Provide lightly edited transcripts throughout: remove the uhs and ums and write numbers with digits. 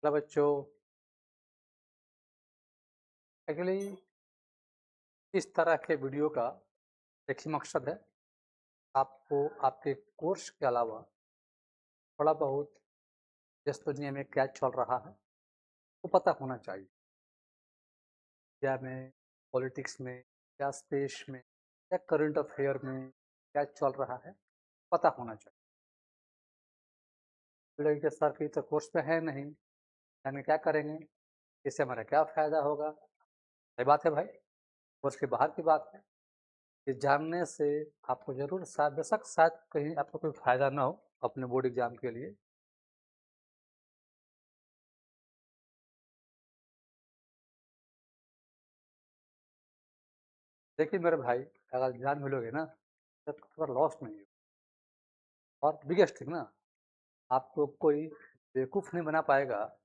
Hello बच्चों। Actually इस तरह के वीडियो का एक ही मकसद है, आपको आपके कोर्स के अलावा थोड़ा बहुत इस दुनिया में क्या चल रहा है वो पता होना चाहिए। या में, पॉलिटिक्स में, या स्पेस में, या करंट अफेयर में क्या चल रहा है पता होना चाहिए। लेकिन कि सर की तो कोर्स में है नहीं, यानी क्या करेंगे, इससे हमारा क्या फ़ायदा होगा। सही बात है भाई, कोर्स के बाहर की बात है। ये जानने से आपको ज़रूर शायद बेशक शायद कहीं आपको कोई फ़ायदा ना हो अपने बोर्ड एग्ज़ाम के लिए। देखिए मेरे भाई, अगर ध्यान मिलोगे ना तो थोड़ा लॉस नहीं हो। और बिगेस्ट थिंग ना, आपको कोई बेवकूफ़ नहीं बना पाएगा।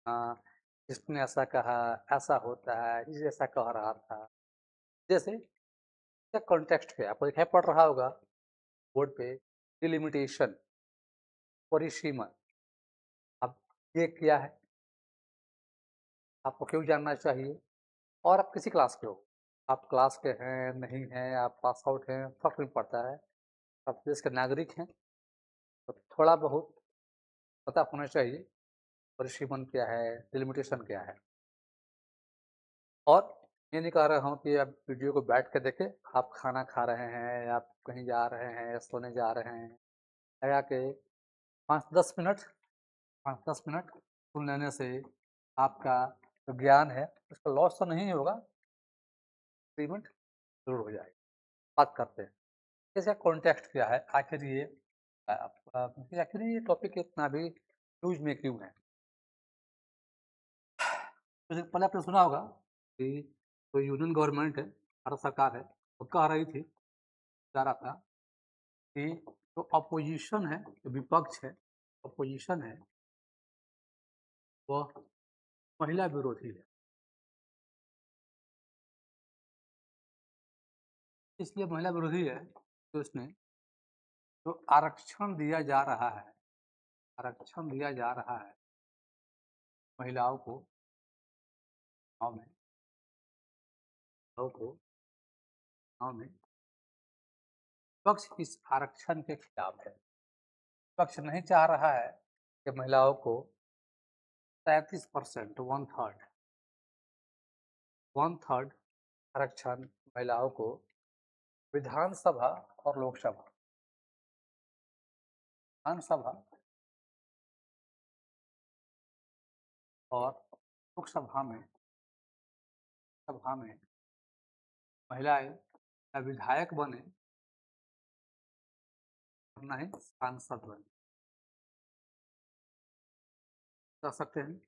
हाँ, इसने ऐसा कहा, ऐसा होता है, ये ऐसा कह रहा था। जैसे क्या कॉन्टेक्स्ट क्या आपको दिखाई पड़ रहा होगा बोर्ड पे, डिलिमिटेशन, परिसीमन। अब ये क्या है, आपको क्यों जानना चाहिए। और आप किसी क्लास के हो, आप क्लास के हैं नहीं हैं, आप पास आउट हैं, फर्क नहीं पड़ता है। आप देश के नागरिक हैं तो थोड़ा बहुत पता होना चाहिए परिसीमन क्या है, डिलिमिटेशन क्या है। और ये नहीं कह रहा हूँ कि आप वीडियो को बैठ के देखें, आप खाना खा रहे हैं, आप कहीं जा रहे हैं, सोने जा रहे हैं, लगा के 5-10 मिनट 5-10 मिनट सुन लेने से आपका जो ज्ञान है उसका लॉस तो नहीं होगा, इंक्रीमेंट जरूर हो जाएगा। बात करते हैं इसका कॉन्टेक्स्ट क्या है, आखिर ये आखिर ये टॉपिक इतना भी यूज में क्यों है। तो पहले आपने सुना होगा कि जो यूनियन गवर्नमेंट है, भारत सरकार है, वो कह रही थी, कह रहा था कि जो अपोजिशन है, जो विपक्ष है, अपोजिशन है, वह महिला विरोधी है। इसलिए महिला विरोधी है कि उसने जो आरक्षण दिया जा रहा है, आरक्षण दिया जा रहा है महिलाओं को गाँव में, महिलाओं को गाँव में, विपक्ष इस आरक्षण के खिलाफ है। विपक्ष नहीं चाह रहा है कि महिलाओं को 33%, वन थर्ड आरक्षण महिलाओं को विधानसभा और लोकसभा, विधानसभा और लोकसभा में, सभा में महिलाएं या विधायक बने और न ही सांसद बने। कर सकते हैं।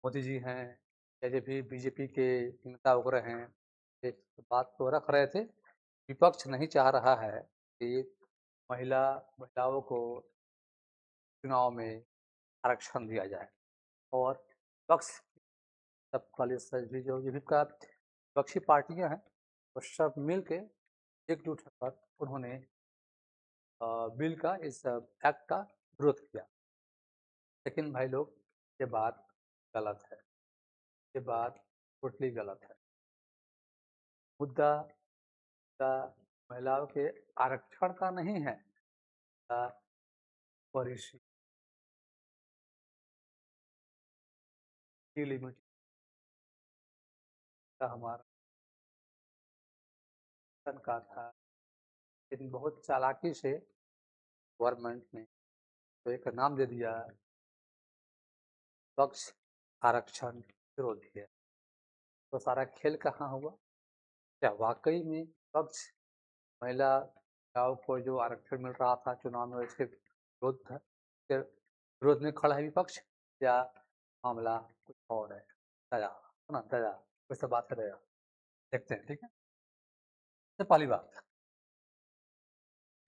मोदी जी हैं या जो भी बीजेपी के नेता वगैरह हैं, एक बात तो रख रहे थे, विपक्ष नहीं चाह रहा है कि महिलाओं को चुनाव में आरक्षण दिया जाए। और विपक्ष सब वाले सभी जो भी का विपक्षी पार्टियां हैं वो सब मिल के एकजुट होकर उन्होंने बिल का, इस एक्ट का विरोध किया। लेकिन भाई लोग, ये बात गलत है, ये बात टोटली गलत है। मुद्दा का महिलाओं के आरक्षण का नहीं है, परिसीमन की लिमिट का हमारा का था। लेकिन बहुत चालाकी से गवर्नमेंट ने तो एक नाम दे दिया, पक्ष आरक्षण विरोधी है। तो सारा खेल कहाँ हुआ। क्या वाकई में पक्ष महिलाओं को जो आरक्षण मिल रहा था चुनाव में, इसके विरोध था, इसके विरोध में खड़ा है विपक्ष, या मामला कुछ और है। दया, है ना, दया, वैसे बात है दया। देखते हैं, ठीक है। तो पहली बात,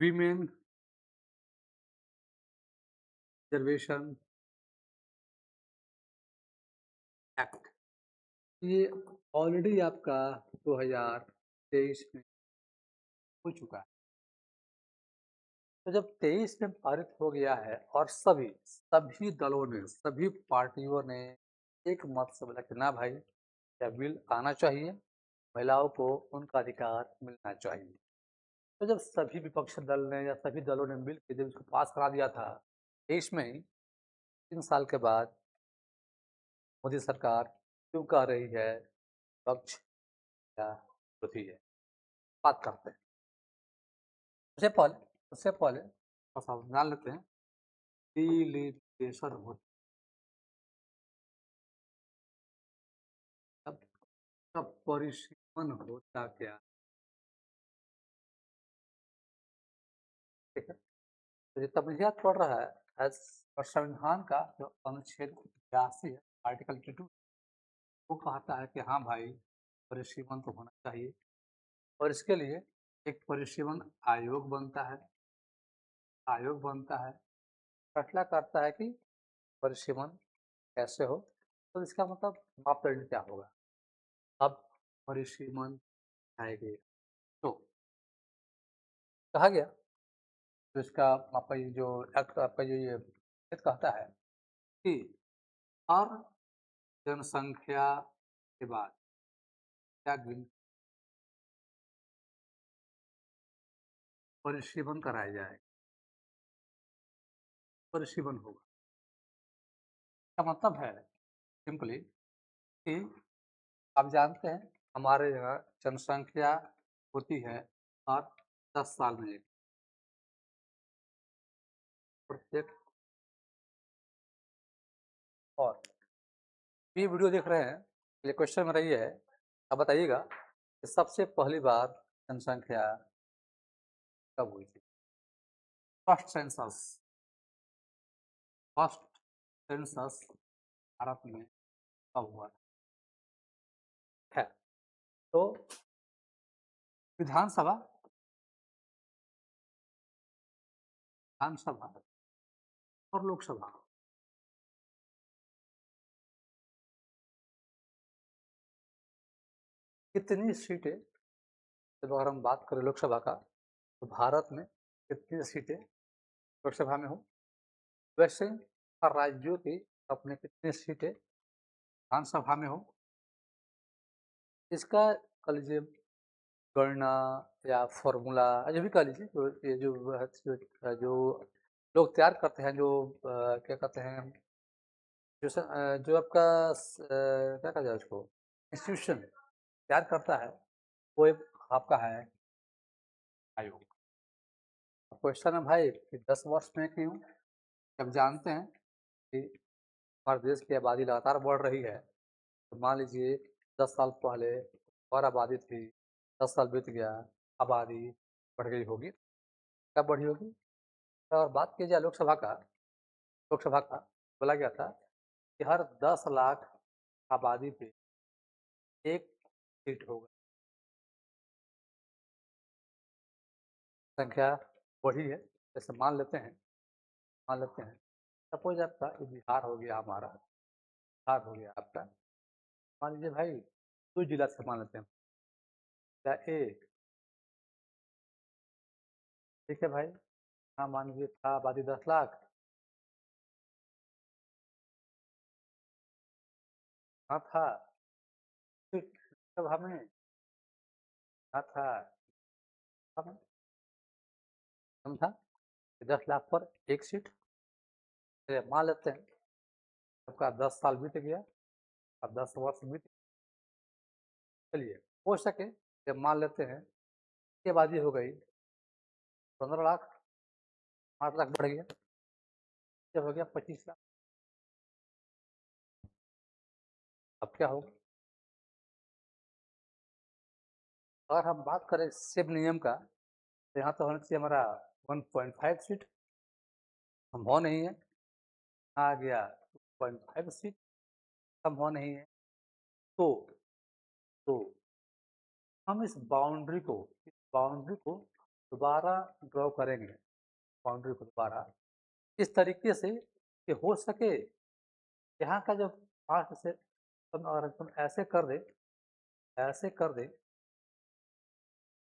वीमेन रिजर्वेशन एक्ट, ये ऑलरेडी आपका 2023 में हो चुका है। तो जब 23 में पारित हो गया है और सभी दलों ने, सभी पार्टियों ने एक मत से बोला कि ना भाई, यह बिल आना चाहिए, महिलाओं को उनका अधिकार मिलना चाहिए। तो जब सभी विपक्ष दल ने या सभी दलों ने मिल के जब इसको पास करा दिया था 23 में ही, 3 साल के बाद मोदी सरकार क्यों कह रही है पक्ष या विरोधी है, बात करते हैं। उससे पहले थोड़ा सा जान लेते हैं डिलिमिटेशन होता है, तब परिसीमन होता क्या, ठीक है। तो जितना मुझे याद पड़ रहा है एज पर संविधान का जो अनुच्छेद 82 है, आर्टिकल 82, वो कहता है कि हाँ भाई, परिसीमन तो होना चाहिए और इसके लिए एक परिसीमन आयोग बनता है, फैसला करता है कि परिसीमन कैसे हो। तो इसका मतलब मापदंड क्या होगा, अब परिसीमन आएगी तो कहा गया। तो इसका आपका ये जो एक्ट, आपका जो ये कहता है कि हर जनसंख्या के बाद क्या परिसीमन कराया जाए, परिसीमन होगा। इसका मतलब है सिंपली कि आप जानते हैं हमारे यहाँ जनसंख्या होती है हर 10 साल में एक, प्रत्येक। और ये वीडियो देख रहे हैं, ये क्वेश्चन मेरा ये है, आप बताइएगा कि सबसे पहली बार जनसंख्या कब हुई थी, first census, first census Bharat में कब हुआ है। तो विधानसभा विधानसभा और लोकसभा, कितनी सीटें, जब अगर हम बात करें लोकसभा का, तो भारत में कितनी सीटें लोकसभा में हो, वैसे हर राज्यों की अपने कितनी सीटें विधानसभा में हो। इसका कह लीजिए गणना या फॉर्मूला जो भी कह लीजिए, जो ये जो लोग तैयार करते हैं, जो क्या कहते हैं, जो आपका क्या कहते हैं उसको, इंस्टीट्यूशन तैयार करता है, वो एक आपका है आयोग। क्वेश्चन है भाई कि 10 वर्ष में क्यों, जब जानते हैं कि हमारे देश की आबादी लगातार बढ़ रही है। तो मान लीजिए 10 साल पहले और आबादी थी, 10 साल बीत गया, आबादी बढ़ गई होगी, कब बढ़ी होगी। और बात की जाए लोकसभा का बोला गया था कि हर 10 लाख आबादी पे एक सीट होगा। संख्या बढ़ी है, जैसे मान लेते हैं सपोज आपका ये बिहार हो गया, हमारा बिहार हो गया आपका, मान लीजिए भाई 2 जिला से मान लेते हैं, या एक, ठीक है भाई। हाँ मान लीजिए था आबादी 10 लाख, हाँ था, ठीक, तब हमें, हाँ था, हमें हम था 10 लाख पर एक सीट। मान लेते हैं आपका 10 साल बीत गया, अब 10 वर्ष बीत, चलिए हो सके जब मान लेते हैं की आबादी हो गई 15 लाख, 8 लाख बढ़ गया, जब हो गया 25 लाख, अब क्या होगा। अगर हम बात करें सेब नियम का, तो यहाँ तो होना चाहिए हमारा 1.5 सीट, संभव नहीं है, आ गया 2.5 सीट, संभव नहीं है। तो तो हम इस बाउंड्री को दोबारा ड्रॉ करेंगे, बाउंड्री को दोबारा इस तरीके से कि हो सके यहाँ का जो पार्ट से अगर तुम ऐसे कर दे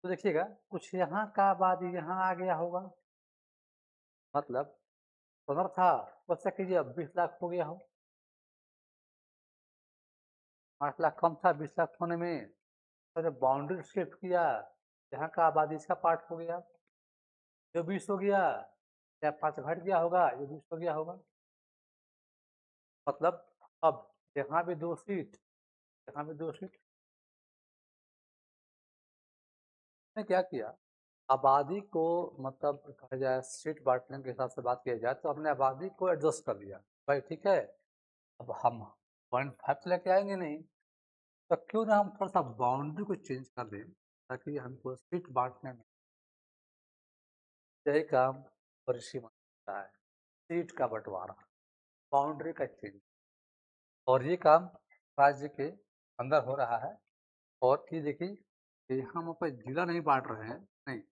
तो देखिएगा कुछ यहाँ का आबादी यहाँ आ गया होगा, मतलब 15 था, हो सकता कीजिए अब 20 लाख हो गया हो। 8 लाख कम था, 20 लाख होने में तो जब बाउंड्री शिफ्ट किया, यहाँ का आबादी इसका पार्ट हो गया, जो 20 हो गया, या 5 घट गया होगा, ये 20 हो गया होगा। मतलब अब यहाँ भी 2 सीट, यहाँ भी 2 सीट। ने क्या किया, आबादी को मतलब कहा जाए सीट बांटने के हिसाब से बात किया जाए तो हमने आबादी को एडजस्ट कर दिया। भाई ठीक है, अब हम 0.5 तो लेके आएंगे नहीं, तो क्यों ना हम थोड़ा सा बाउंड्री को चेंज कर दें ताकि हमको सीट बांटने में यही काम परिसीमन होता है, सीट का बंटवारा, बाउंड्री का चेंज। और ये काम राज्य के अंदर हो रहा है। और ये देखिए कि हम अपने जिला नहीं बांट रहे हैं, नहीं,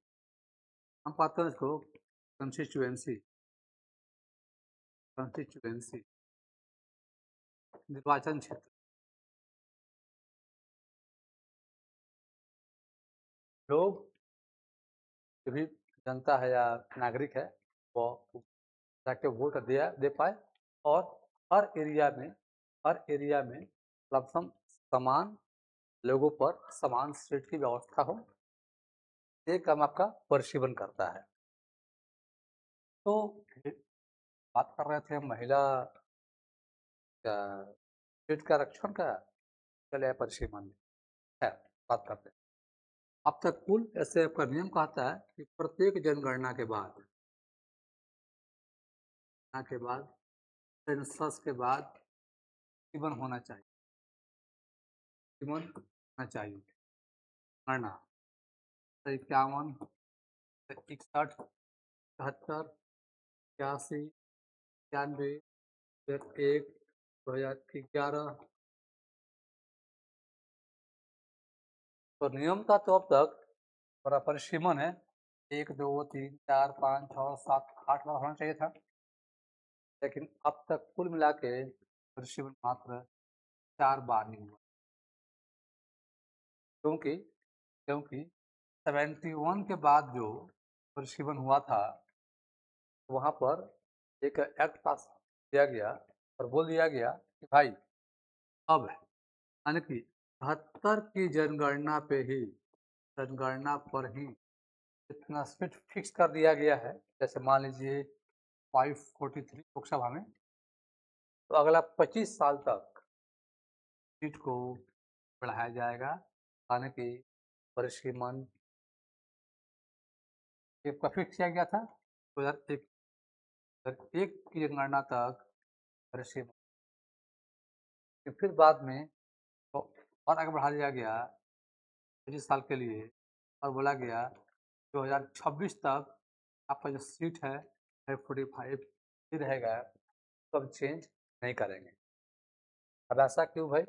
हम पाते हैं इसको कंस्टिट्यूएंसी, कंस्टिट्यूएंसी निर्वाचन क्षेत्र। लोग जो भी जनता है या नागरिक है वो जाके वोट दे पाए, और हर एरिया में, हर एरिया में लमसम समान लोगों पर समान सीट की व्यवस्था हो, ये काम आपका परिसीमन करता है। तो बात कर रहे थे महिला सीट का रक्षण का, चले परिसीमन है, बात करते हैं। अब तक कुल ऐसे आपका नियम कहता है कि प्रत्येक जनगणना के बाद, सेंसस के बाद परिसीमन होना चाहिए, परिसीमन होना चाहिए। गणना 51, 61, 73, 81, 91, 2001, 2011। तो नियम था तो अब तक हमारा परिसीमन है 1, 2, 3, 4, 5, 6, 7, 8 बार होना चाहिए था, लेकिन अब तक कुल मिला के परिसीमन मात्र 4 बार ही हुआ। क्योंकि क्योंकि 71 के बाद जो परिसीमन हुआ था, वहाँ पर एक एक्ट पास किया गया और बोल दिया गया कि भाई अब यानी कि 72 की जनगणना पे ही, जनगणना पर ही इतना सीट फिक्स कर दिया गया है। जैसे मान लीजिए 543 लोकसभा में, तो अगला 25 साल तक सीट को बढ़ाया जाएगा, यानी कि परिसीमन का फिक्स किया गया था 2001 की जनगणना तक परिसीमन, फिर बाद में तो और आगे बढ़ा दिया गया 25 साल के लिए, और बोला गया 2026 तक आपका जो सीट है 545 ही रहेगा, तो अब चेंज नहीं करेंगे। अब ऐसा क्यों भाई?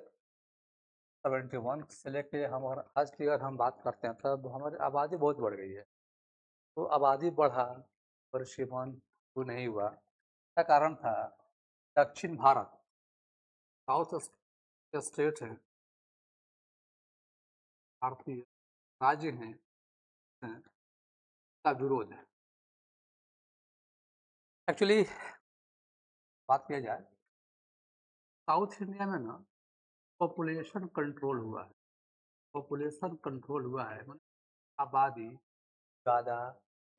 71 से लेके हम अगर आज की अगर हम बात करते हैं तब हमारी आबादी बहुत बढ़ गई है। तो आबादी बढ़ा, परिसीमन क्यों नहीं हुआ? क्या कारण था? दक्षिण भारत, साउथ स्टेट है, भारतीय राज्य हैं, का विरोध है। एक्चुअली बात किया जाए, साउथ इंडिया में ना पॉपुलेशन कंट्रोल हुआ है, पॉपुलेशन कंट्रोल हुआ है, मतलब आबादी ज़्यादा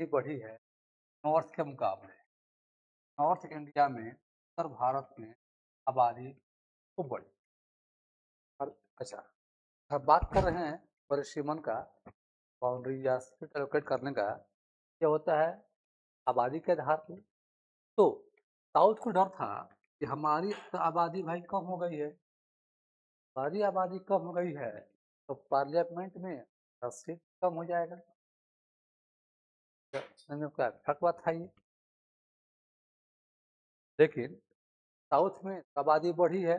ही बढ़ी है नॉर्थ के मुकाबले। नॉर्थ इंडिया में, उत्तर भारत में आबादी खूब बढ़ी। और अच्छा, अब बात कर रहे हैं परिसीमन का, बाउंड्री या सीट एलोकेट करने का, ये होता है आबादी के आधार पर। तो साउथ को डर था कि हमारी आबादी भाई कम हो गई है, हमारी आबादी कम हो गई है, तो पार्लियामेंट में सीट कम हो जाएगा। क्या हक बात था ये। लेकिन साउथ में आबादी बढ़ी है,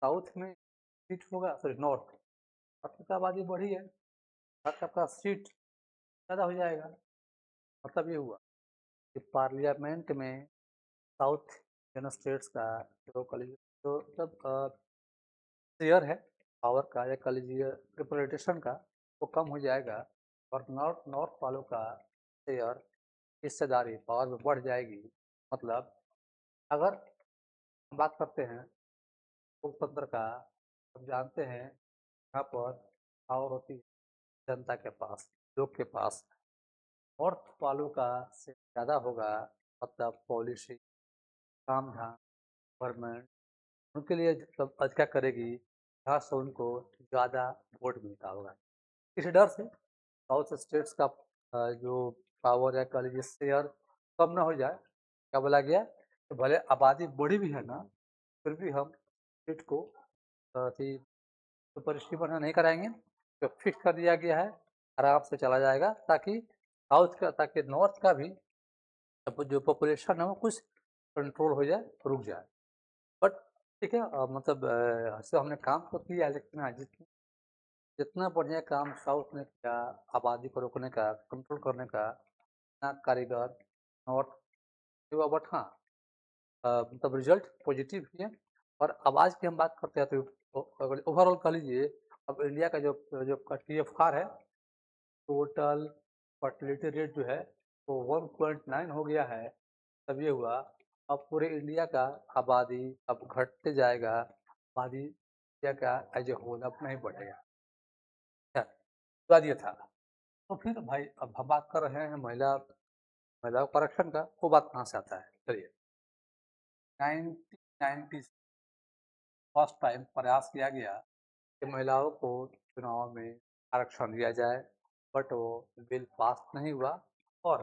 साउथ में सीट होगा, सॉरी नॉर्थ, नॉर्थ में आबादी बढ़ी है, आपका सीट ज़्यादा हो जाएगा। मतलब ये हुआ कि पार्लियामेंट में साउथ इंडियन स्टेट्स का जो जो मतलब शेयर है पावर का, या कह लीजिए रिप्रेजेंटेशन का, वो कम हो जाएगा, और नॉर्थ नॉर्थ वालों का शेयर हिस्सेदारी पावर में बढ़ जाएगी। मतलब अगर हम बात करते हैं लोकतंत्र का, हम जानते हैं यहाँ पर पावर होती है जनता के पास, लोग के पास। नॉर्थ वालों का से ज़्यादा होगा, मतलब पॉलिसी, काम धाम, गवर्नमेंट उनके लिए मतलब क्या करेगी, जहाँ से उनको ज़्यादा वोट मिलता होगा। इस डर से साउथ स्टेट्स का जो पावर है, कह लीजिए शेयर कम ना हो जाए। क्या बोला गया, तो भले आबादी बड़ी भी है ना, फिर भी हम सीट को अथी सुपर स्टीमर नहीं कराएंगे, जो फिक्स कर दिया गया है आराम से चला जाएगा, ताकि साउथ का, ताकि नॉर्थ का भी जो पॉपुलेशन है वो कुछ कंट्रोल हो जाए, रुक जाए। बट ठीक है, मतलब ऐसे हमने काम तो किया, लेकिन हाँ, जितना बढ़िया काम साउथ ने किया आबादी को रोकने का, कंट्रोल करने का, ना कारीगर नॉर्थ हुआ। बट हाँ, मतलब रिजल्ट पॉजिटिव ही है। और आवाज़ की हम बात करते हैं तो अगर ओवरऑल कह लीजिए, अब इंडिया का जो जो TFR है, टोटल फर्टिलिटी रेट जो है वो 1.9 हो गया है। तब ये हुआ, अब पूरे इंडिया का आबादी अब घटते जाएगा, आबादी इंडिया का एज ए होल अब नहीं बढ़ेगा। क्या बात ये था। तो फिर भाई अब हम बात कर रहे हैं महिलाओं का आरक्षण का, वो बात कहाँ से आता है, चलिए। 1990 फर्स्ट टाइम प्रयास किया गया कि महिलाओं को चुनाव में आरक्षण दिया जाए, बट वो बिल पास नहीं हुआ। और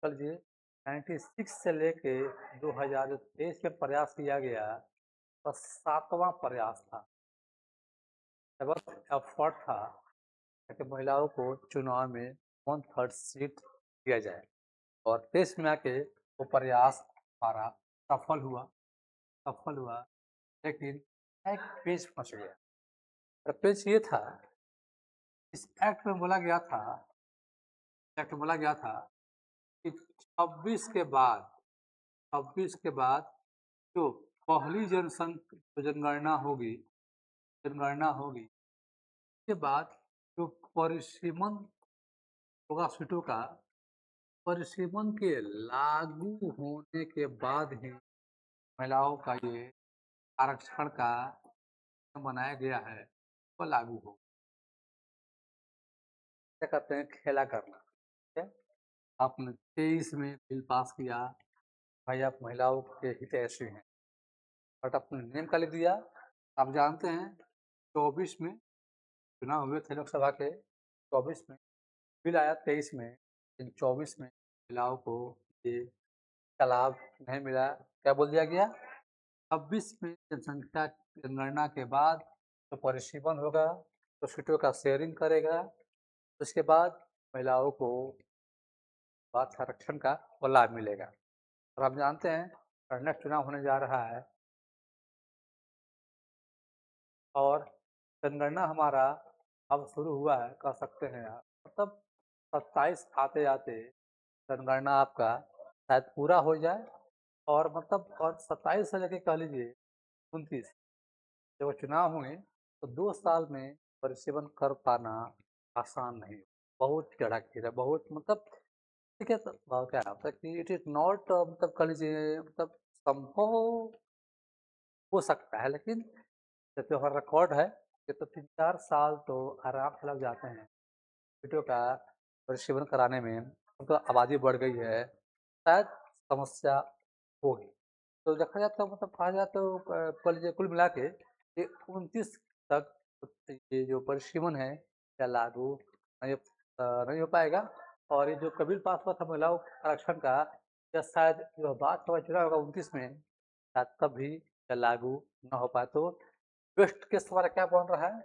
चलिए 96 से लेके 2023 में प्रयास किया गया, तो 7वां प्रयास था, सेवंथ एफर्ट था कि महिलाओं को चुनाव में 1/3 सीट दिया जाए। और देश में आके वो प्रयास हमारा सफल हुआ, लेकिन एक पेच फंस गया। और पेच ये था, इस एक्ट में बोला गया था कि 26 के बाद जो पहली जनगणना होगी के बाद जो परिसीमन होगा सीटों का, परिसीमन के लागू होने के बाद ही महिलाओं का ये आरक्षण का बनाया गया है वो लागू हो। क्या कहते हैं, खेला करना। ठीक है, आपने 23 में बिल पास किया, भाई आप महिलाओं के हितैषी हैं, बट आपने नियम का लिख दिया। आप जानते हैं 24 में चुनाव हुए थे लोकसभा के, 24 में बिल आया, 23 में, लेकिन 24 में महिलाओं को ये का लाभ नहीं मिला। क्या बोल दिया गया, 26 में जनसंख्या जनगणना के बाद तो परिसीमन होगा, तो सीटों का शेयरिंग करेगा, उसके बाद महिलाओं को बात आरक्षण का वो लाभ मिलेगा। और आप जानते हैं नेक्स्ट चुनाव होने जा रहा है, और जनगणना हमारा अब शुरू हुआ है, कह सकते हैं आप, मतलब 27 आते आते जनगणना आपका शायद पूरा हो जाए। और मतलब और 27 से लेके कह लीजिए 29 जब चुनाव हुए, तो 2 साल में परिसीमन कर पाना आसान नहीं, बहुत टेढ़ा खीर है, बहुत मतलब। ठीक है, तो क्या होता है कि इट इज नॉट, मतलब कह लीजिए, मतलब संभव हो सकता है, लेकिन जो हमारा रिकॉर्ड है, ये तो 3-4 साल तो आराम से लग जाते हैं बेटों का परिसीमन कराने में। अब तो आबादी बढ़ गई है, शायद समस्या होगी। तो देखा जाए तो मतलब कहा जाए तो कह लीजिए कुल मिला के ये 29 तक ये जो परिसीमन है या लागू नहीं हो पाएगा। और ये जो बिल पास हुआ था महिलाओं आरक्षण का, या शायद जो बात हुआ चुनाव होगा 29 में, शायद तब भी या लागू न हो पाए। तो बेस्ट केस हमारा क्या बन रहा है,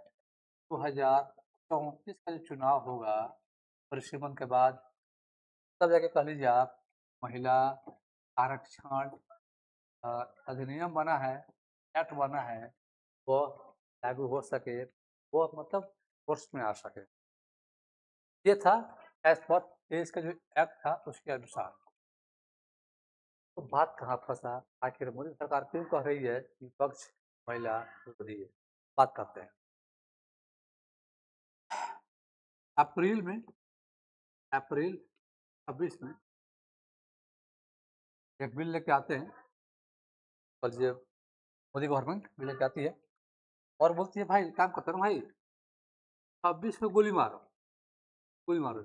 2034 का जो चुनाव होगा परिसीमन के बाद, तब जाके कह लीजिए आप महिला आरक्षण अ, अधिनियम बना है, एक्ट बना है, वो लागू हो सके, वो मतलब फोर्स में आ सके। ये था एज पर देश का जो एक्ट था उसके अनुसार। तो बात कहाँ फंसा, आखिर मोदी सरकार क्यों कह रही है कि विपक्ष महिला विरोधी है। बात करते हैं। अप्रैल में अप्रैल 2026 में एक बिल लेके आते हैं, और ये मोदी गवर्नमेंट बिल लेके आती है और बोलती है भाई काम करते रहो भाई, 26 में गोली मारो, गोली मारो।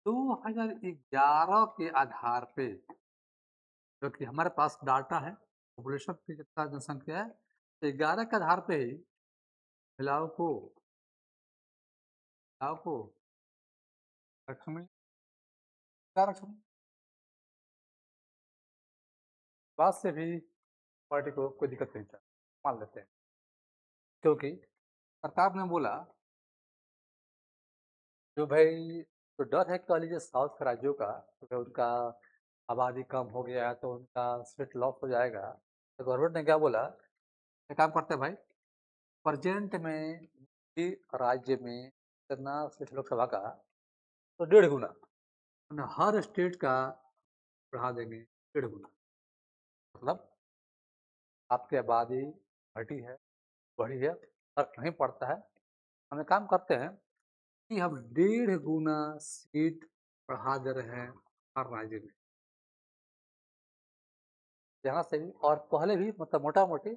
2011 के आधार पे, क्योंकि हमारे पास डाटा है पॉपुलेशन की कितना जनसंख्या है, तो 11 के आधार पे ही महिलाओं को आरक्षण मिले, आरक्षण बाद से भी पार्टी को कोई दिक्कत नहीं था, मान लेते हैं, क्योंकि सरकार ने बोला जो भाई, तो डर है कह लीजिए साउथ के राज्यों का, क्योंकि उनका आबादी कम हो गया है तो उनका सीट लॉस हो जाएगा। तो गवर्नमेंट ने क्या बोला, एक काम करते हैं भाई, प्रेजेंट में ही राज्य में कितना सीट लोकसभा का, तो 1.5 गुना, और हर स्टेट का बढ़ा देंगे 1.5 गुना। मतलब आपकी आबादी घटी है, बढ़ी है, फर्क नहीं पड़ता है। हम एक काम करते हैं कि हम 1.5 गुना सीट बढ़ा दे रहे हैं हर राज्य में, जहाँ से भी, और पहले भी मतलब मोटा मोटी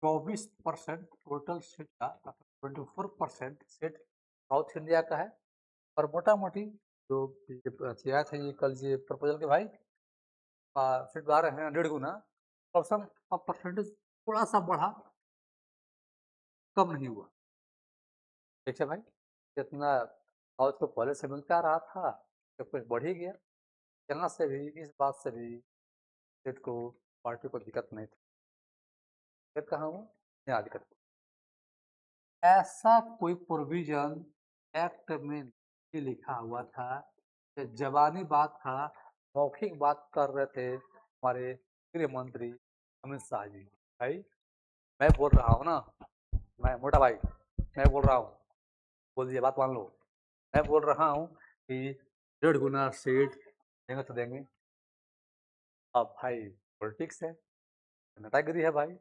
24% टोटल सीट का, 24% सीट साउथ इंडिया का है। और मोटा मोटी जो आया था ये कल ये प्रपोजल के भाई, सीट बढ़ा रहे हैं 1.5 गुना, ऑप्शन का परसेंटेज थोड़ा सा बढ़ा, कम नहीं हुआ। ठीक है भाई, जितना साउथ को पहले से मिलता रहा था तो कुछ बढ़ ही गया, यहाँ से भी इस बात से भी सीट को पार्टी को दिक्कत नहीं थी। फिर कहा हूँ यहाँ दिक्कत, ऐसा कोई प्रोविजन एक्ट में नहीं लिखा हुआ था, ये जबानी बात था, मौखिक बात कर रहे थे हमारे गृह मंत्री अमित शाह जी। भाई मैं बोल रहा हूँ ना, मैं मोटा भाई, मैं बोल रहा हूँ, बोल दीजिए बात मान लो, मैं बोल रहा हूँ कि 1.5 गुना सीट देंगे तो देंगे। अब भाई पॉलिटिक्स है, नेतागिरी है भाई,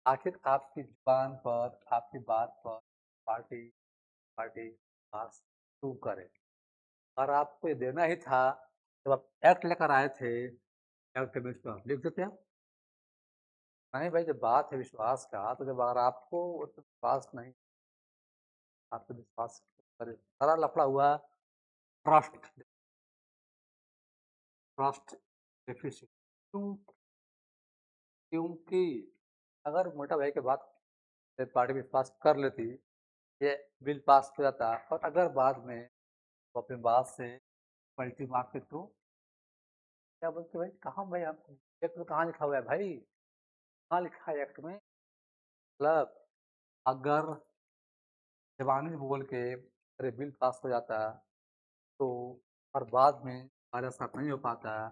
आखिर आपकी जुबान पर, आपकी बात पर पार्टी पार्टी पास क्यों करे। और आपको ये देना ही था, जब आप एक्ट लेकर आए थे, एक्ट में इसको आप लिख देते हैं। नहीं भाई, जब बात है विश्वास का, तो जब अगर आपको विश्वास नहीं, आपको विश्वास सारा लफड़ा हुआ ट्रस्ट, ट्रस्ट डेफिसिट। क्यों? क्योंकि अगर मोटा भाई के बात पे पार्टी विश्वास कर लेती, ये बिल पास हो जाता, और अगर बाद में वो अपनी बात से पलटी मारते तो क्या बोलते भाई, कहाँ भाई आप एक्ट में कहाँ लिखा हुआ है भाई, कहाँ लिखा है एक्ट में। मतलब अगर जबानी बोल के अरे बिल पास हो जाता तो, और बाद में हमारे साथ नहीं हो पाता,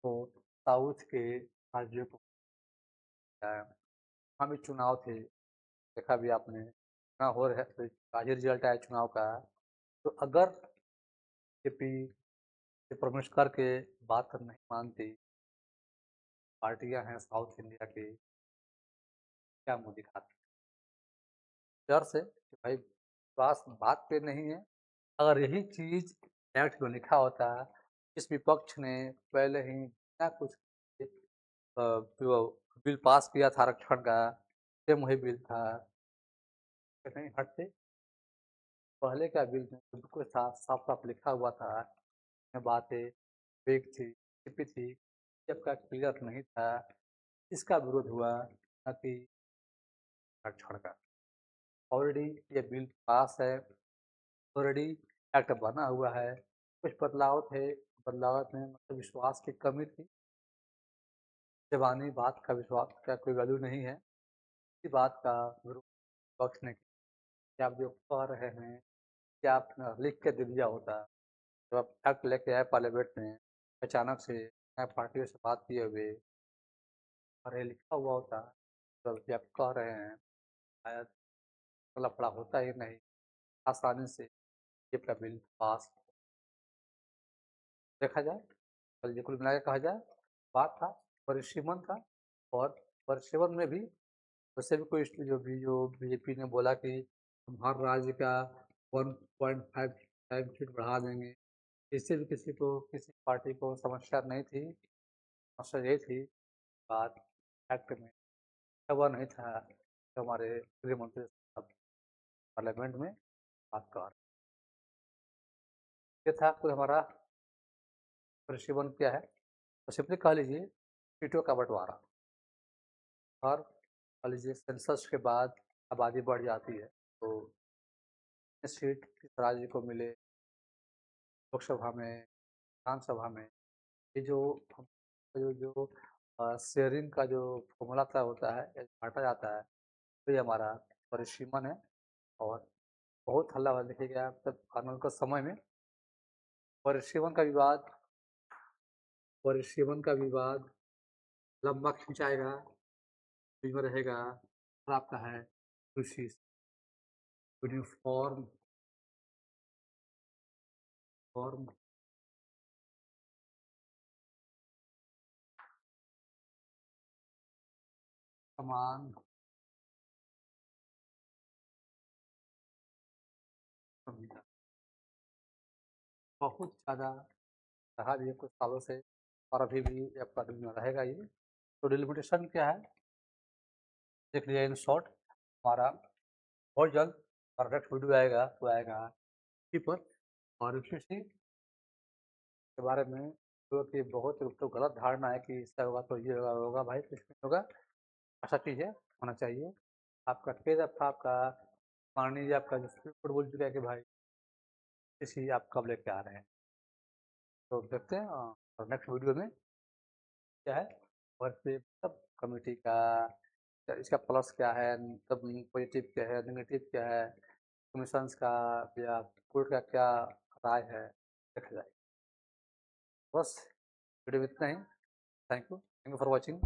तो साउथ के राज्यों को वहाँ भी चुनाव थे, देखा भी आपने, चुनाव हो रहे तो आज ही रिजल्ट आया चुनाव का। तो अगर बीजेपी प्रवेश करके बात नहीं मानती, पार्टियां हैं साउथ इंडिया की, क्या मुंह दिखाती डर से कि भाई विश्वास बात पे नहीं है। अगर यही चीज एक्ट में लिखा होता, इस विपक्ष ने पहले ही बिना कुछ जो बिल पास किया था आरक्षण का, सेम वही बिल था, नहीं हटते। पहले का बिल में सब कुछ था, साफ साफ लिखा हुआ था, बातें वेग थी, छिपी थी, जब का क्लियर नहीं था, इसका विरोध हुआ, न कि आरक्षण का। ऑलरेडी ये बिल पास है, ऑलरेडी एक्ट बना हुआ है, कुछ बदलाव थे, बदलाव में मतलब विश्वास की कमी थी, जबानी बात का विश्वास का कोई वैल्यू नहीं है, इसी बात का विरोध पक्ष ने किया कि आप जो कह रहे हैं कि आप लिख के दे दिया होता, जब आप एक्ट लेके आए पार्लियामेंट में अचानक से नए पार्टियों से बात किए हुए, और ये लिखा हुआ होता, तो जो आप कह रहे हैं शायद लफड़ा होता ही नहीं, आसानी से ये का बिल पास देखा जाए। चलिए कुल मिला के कहा जाए, बात था परिसीमन का, और परिसीमन में भी वैसे भी कोई जो बीजेपी ने बोला कि हम हर राज्य का 1.5 टाइम सीट बढ़ा देंगे, किसी भी किसी को किसी पार्टी को समस्या नहीं थी। समस्या ये थी, बात फैक्ट में हुआ नहीं था जो हमारे गृह मंत्री साहब पार्लियामेंट में बात कर रहे। ये था कोई हमारा परिसीमन क्या है, तो सिंपली कह लीजिए सीटों का बंटवारा। और मान लीजिए सेंसस के बाद आबादी बढ़ जाती है, तो सीट किस राज्य को मिले लोकसभा में, विधानसभा में, ये जो जो जो शेयरिंग का जो फॉर्मूला तय होता है या बांटा जाता है, तो ये हमारा परिसीमन है। और बहुत हल्ला हुआ देखिएगा तब कानून के समय में परिसीमन का विवाद, परिसीमन का विवाद लंबा खिंचाएगा, बीच में रहेगा। और आपका है कृषि यूनिफॉर्म फॉर्म समान संविधान बहुत ज़्यादा रहा भी है कुछ सालों से, और अभी भी आपका में रहेगा ये। तो डिलिमिटेशन क्या है देख लीजिए इन शॉर्ट। हमारा बहुत जल्द हमारा नेक्स्ट वीडियो आएगा, वो आएगा इसी पर। और इसी के बारे में जो कि बहुत तो गलत धारणा है कि इसका होगा तो ये होगा होगा, भाई कुछ नहीं होगा। ऐसा चीज़ है होना चाहिए। आपका कई दफ़ा आपका मान लीजिए आपका जो सुप्रीम कोर्ट बोल चुका है कि भाई इसी आप कब लेके आ रहे हैं। तो देखते हैं और नेक्स्ट वीडियो में क्या है, और फिर सब कमेटी का इसका प्लस क्या है, तब पॉजिटिव क्या है, नेगेटिव क्या है, कमीशंस का या कोर्ट का क्या राय है, देखा जाए। बस वीडियो में इतना ही। Thank you for watching.